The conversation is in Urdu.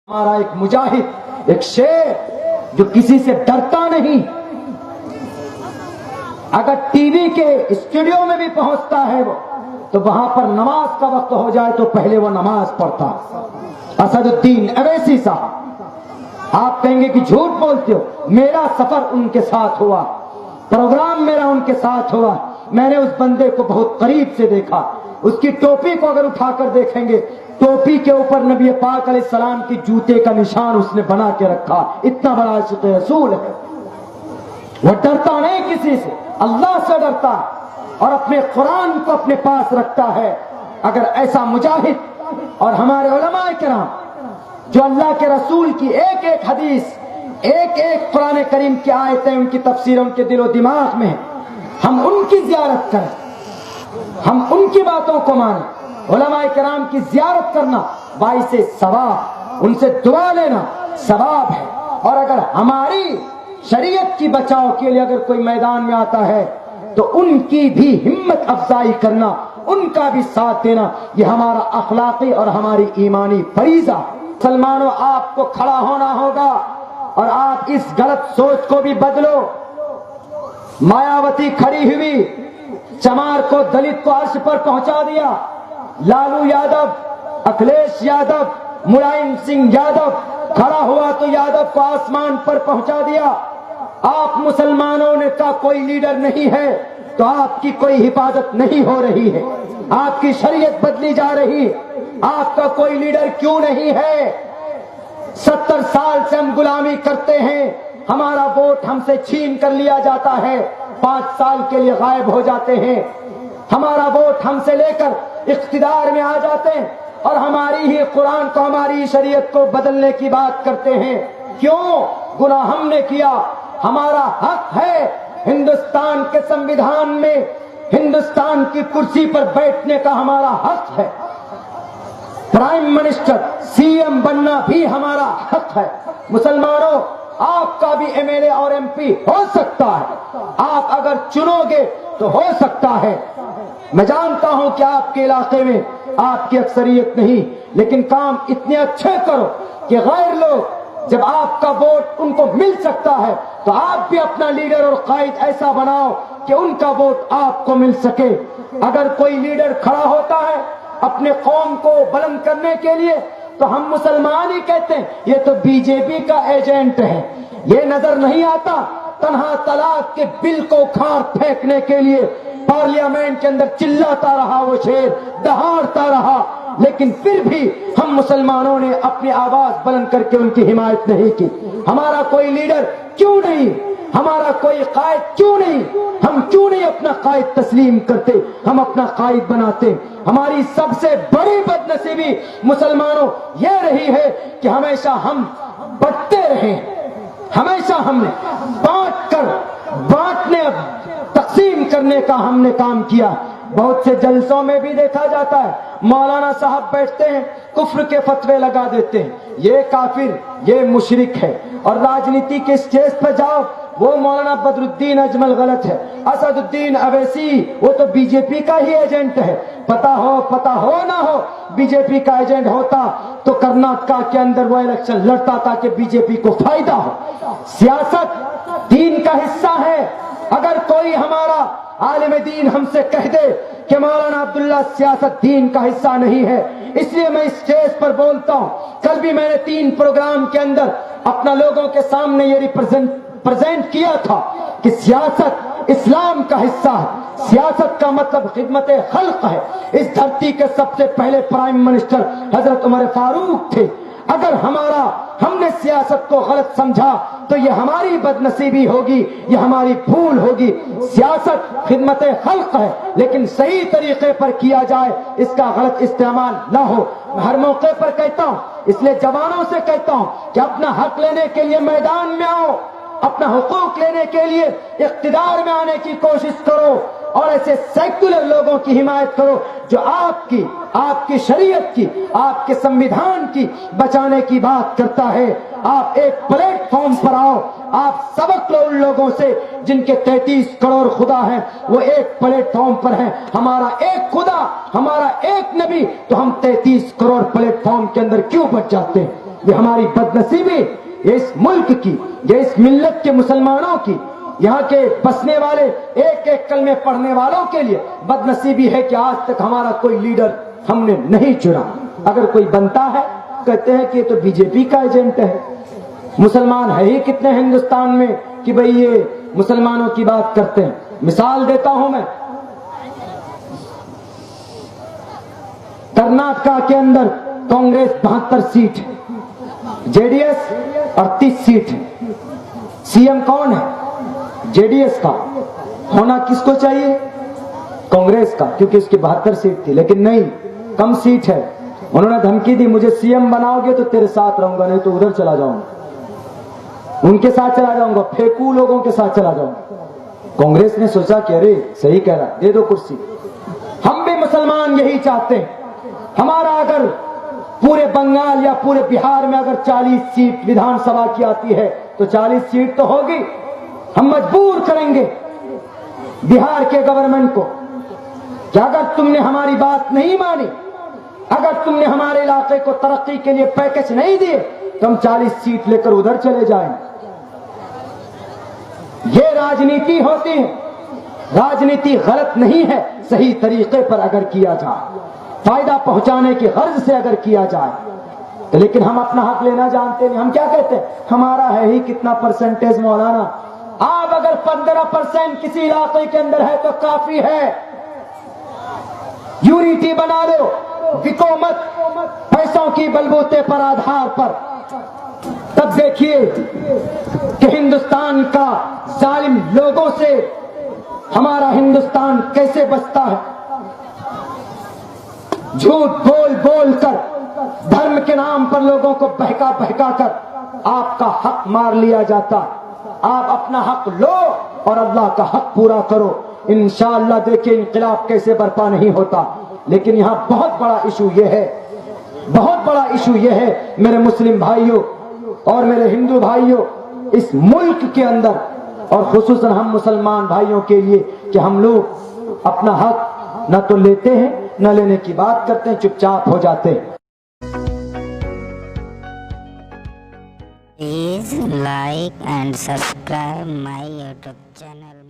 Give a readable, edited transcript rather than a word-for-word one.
ہمارا ایک مجاہد، ایک شیر جو کسی سے ڈرتا نہیں، اگر ٹی وی کے اسٹوڈیو میں بھی پہنچتا ہے وہ تو وہاں پر نماز کا وقت ہو جائے تو پہلے وہ نماز پڑھتا۔ اسد الدین اویسی صاحب، آپ کہیں گے کہ جھوٹ بولتے ہو، میرا سفر ان کے ساتھ ہوا، پروگرام میرا ان کے ساتھ ہوا، میں نے اس بندے کو بہت قریب سے دیکھا۔ اس کی ٹوپی کو اگر اٹھا کر دیکھیں گے، ٹوپی کے اوپر نبی پاک علیہ السلام کی جوتے کا نشان اس نے بنا کے رکھا۔ اتنا بڑا عاشق رسول ہے، وہ ڈرتا نہیں کسی سے، اللہ سے ڈرتا ہے اور اپنے قرآن کو اپنے پاس رکھتا ہے۔ اگر ایسا مجاہد اور ہمارے علماء کرام جو اللہ کے رسول کی ایک ایک حدیث، ایک ایک قرآن کریم کی آیتیں، ان کی تفسیر ان کے دل و دماغ میں، ہم ان کی زیارت کریں، ہم ان کی باتوں کو مانیں۔ علماء کرام کی زیارت کرنا باعث ثواب، ان سے دعا لینا ثواب ہے۔ اور اگر ہماری شریعت کی بچاؤ کے لیے اگر کوئی میدان میں آتا ہے تو ان کی بھی ہمت افزائی کرنا، ان کا بھی ساتھ دینا، یہ ہمارا اخلاقی اور ہماری ایمانی فریضہ ہے۔ مسلمانوں، آپ کو کھڑا ہونا ہوگا اور آپ اس غلط سوچ کو بھی بدلو۔ مایاوتی کھڑی ہوئی، چمار کو دلت کو عرش پر پہنچا دیا، لالو یادو، اکھلیش یادو، ملائم سنگھ یادو کھڑا ہوا تو یادو کو آسمان پر پہنچا دیا۔ آپ مسلمانوں نے کا کوئی لیڈر نہیں ہے تو آپ کی کوئی حفاظت نہیں ہو رہی ہے، آپ کی شریعت بدلی جا رہی، آپ کا کوئی لیڈر کیوں نہیں ہے؟ 70 سال سے ہم غلامی کرتے ہیں، ہمارا ووٹ ہم سے چھین کر لیا جاتا ہے، 5 سال کے لیے غائب ہو جاتے ہیں، ہمارا ووٹ ہم سے لے کر اقتدار میں آ جاتے ہیں اور ہماری ہی قرآن کو، ہماری شریعت کو بدلنے کی بات کرتے ہیں۔ کیوں؟ گناہ ہم نے کیا، ہمارا حق ہے ہندوستان کے سنویدھان میں، ہندوستان کی کرسی پر بیٹھنے کا ہمارا حق ہے، پرائم منسٹر سی ایم بننا بھی ہمارا حق ہے۔ مسلمانوں، آپ کا بھی ایم ایل اے اور ایم پی ہو سکتا ہے، آپ اگر چنو گے تو ہو سکتا ہے۔ میں جانتا ہوں کہ آپ کے علاقے میں آپ کی اکثریت نہیں، لیکن کام اتنے اچھے کرو کہ غیر لوگ جب آپ کا ووٹ ان کو مل سکتا ہے تو آپ بھی اپنا لیڈر اور قائد ایسا بناؤ کہ ان کا ووٹ آپ کو مل سکے۔ اگر کوئی لیڈر کھڑا ہوتا ہے اپنے قوم کو بلند کرنے کے لیے تو ہم مسلمان ہی کہتے ہیں یہ تو بی جے پی کا ایجنٹ ہے۔ یہ نظر نہیں آتا تنہا طلاق کے بل کو اکھاڑ پھینکنے کے لیے پارلیمنٹ کے اندر چلاتا رہا وہ شیر، دہاڑتا رہا، لیکن پھر بھی ہم مسلمانوں نے اپنی آواز بلند کر کے ان کی حمایت نہیں کی۔ ہمارا کوئی لیڈر کیوں نہیں، ہمارا کوئی قائد کیوں نہیں، ہم کیوں نہیں اپنا قائد تسلیم کرتے، ہم اپنا قائد بناتے۔ ہماری سب سے بڑی بد نصیبی مسلمانوں یہ رہی ہے کہ ہمیشہ ہم بٹتے رہے، ہمیشہ ہم نے بانٹنے تقسیم کرنے کا ہم نے کام کیا۔ بہت سے جلسوں میں بھی دیکھا جاتا ہے مولانا صاحب بیٹھتے ہیں، کفر کے فتوے لگا دیتے ہیں، یہ کافر، یہ مشرک ہے، اور راجنیتی کے اسٹیج پر جاؤ وہ مولانا بدر الدین اجمل غلط ہے، اسد الدین اویسی وہ تو بی جے پی کا ہی ایجنٹ ہے۔ پتا ہو نہ ہو، بی جے پی کا ایجنٹ ہوتا تو کرناٹکا کے اندر وہ الیکشن لڑتا تاکہ بی جے پی کو فائدہ ہو۔ سیاست دین کا حصہ ہے۔ اگر کوئی ہمارا عالم دین ہم سے کہہ دے کہ مولانا عبداللہ سیاست دین کا حصہ نہیں ہے، اس لیے میں اسٹیج پر بولتا ہوں۔ کل بھی میں نے 3 پروگرام کے اندر اپنا لوگوں کے سامنے یہ پریزنٹ کیا تھا کہ سیاست اسلام کا حصہ ہے، سیاست کا مطلب خدمت خلق ہے۔ اس دھرتی کے سب سے پہلے پرائم منسٹر حضرت عمر فاروق تھے۔ اگر ہم نے سیاست کو غلط سمجھا تو یہ ہماری بد نصیبی ہوگی، یہ ہماری بھول ہوگی۔ سیاست خدمت خلق ہے، لیکن صحیح طریقے پر کیا جائے، اس کا غلط استعمال نہ ہو۔ ہر موقع پر کہتا ہوں، اس لیے جوانوں سے کہتا ہوں کہ اپنا حق لینے کے لیے میدان میں آؤ، اپنا حقوق لینے کے لیے اقتدار میں آنے کی کوشش کرو اور ایسے سیکولر لوگوں کی حمایت کرو جو آپ کی شریعت کی، آپ کے سنویدھان کی بچانے کی بات کرتا ہے۔ آپ ایک پلیٹ فارم پر آؤ، آپ سبق لو ان لوگوں سے جن کے 33 کروڑ خدا ہیں، وہ ایک پلیٹ فارم پر ہیں۔ ہمارا ایک خدا، ہمارا ایک نبی، تو ہم 33 کروڑ پلیٹ فارم کے اندر کیوں بچ جاتے ہیں؟ یہ ہماری بدنصیبی، یہ اس ملک کی، یہ اس ملت کے مسلمانوں کی، یہاں کے بسنے والے ایک ایک کلمے پڑھنے والوں کے لیے بدنصیبی ہے کہ آج تک ہمارا کوئی لیڈر ہم نے نہیں چنا۔ اگر کوئی بنتا ہے کہتے ہیں کہ یہ تو بی جے پی کا ایجنٹ ہے۔ مسلمان ہے ہی کتنے ہندوستان میں کہ بھئی یہ مسلمانوں کی بات کرتے ہیں۔ مثال دیتا ہوں میں، کرناٹکا کے اندر Congress 72 seat, J D S 38 seat. C M کون ہے؟ جے ڈی ایس کا۔ ہونا کس کو چاہیے؟ کانگریس کا، کیونکہ اس کی 72 سیٹ تھی، لیکن نہیں، کم سیٹ ہے۔ انہوں نے دھمکی دی مجھے سی ایم بناؤ گے تو تیرے ساتھ رہوں گا، نہیں تو ادھر چلا جاؤں گا، ان کے ساتھ چلا جاؤں گا، پھینکو لوگوں کے ساتھ چلا جاؤں گا۔ کانگریس نے سوچا کہ ارے صحیح کہہ رہا، دے دو کرسی۔ ہم بھی مسلمان یہی چاہتے ہیں، ہمارا اگر پورے بنگال یا پورے بہار میں اگر 40 سیٹ ودھان سبھا کی آتی ہے تو 40 سیٹ تو ہوگی۔ ہم مجبور کریں گے بہار کے گورنمنٹ کو کہ اگر تم نے ہماری بات نہیں مانی، اگر تم نے ہمارے علاقے کو ترقی کے لیے پیکج نہیں دیے تو ہم 40 سیٹ لے کر ادھر چلے جائیں۔ یہ راجنیتی ہوتی ہے، راجنیتی غلط نہیں ہے، صحیح طریقے پر اگر کیا جائے، فائدہ پہنچانے کی غرض سے اگر کیا جائے تو۔ لیکن ہم اپنا حق لینا جانتے نہیں، ہم کیا کہتے ہیں ہمارا ہے ہی کتنا پرسنٹیج مولانا، آپ اگر 15% کسی علاقے کے اندر ہے تو کافی ہے، یونٹی بنا لو، حکومت پیسوں کی بلبوتے پر آدھار پر، تب دیکھیے کہ ہندوستان کا ظالم لوگوں سے ہمارا ہندوستان کیسے بچتا ہے۔ جھوٹ بول بول کر، دھرم کے نام پر لوگوں کو بہکا بہکا کر آپ کا حق مار لیا جاتا۔ آپ اپنا حق لو اور اللہ کا حق پورا کرو، انشاءاللہ دیکھیں انقلاب کیسے برپا نہیں ہوتا۔ لیکن یہاں بہت بڑا ایشو یہ ہے، بہت بڑا ایشو یہ ہے میرے مسلم بھائیوں اور میرے ہندو بھائیوں، اس ملک کے اندر اور خصوصاً ہم مسلمان بھائیوں کے لیے کہ ہم لوگ اپنا حق نہ تو لیتے ہیں نہ لینے کی بات کرتے ہیں، چپ چاپ ہو جاتے ہیں۔ Please like and subscribe my YouTube channel.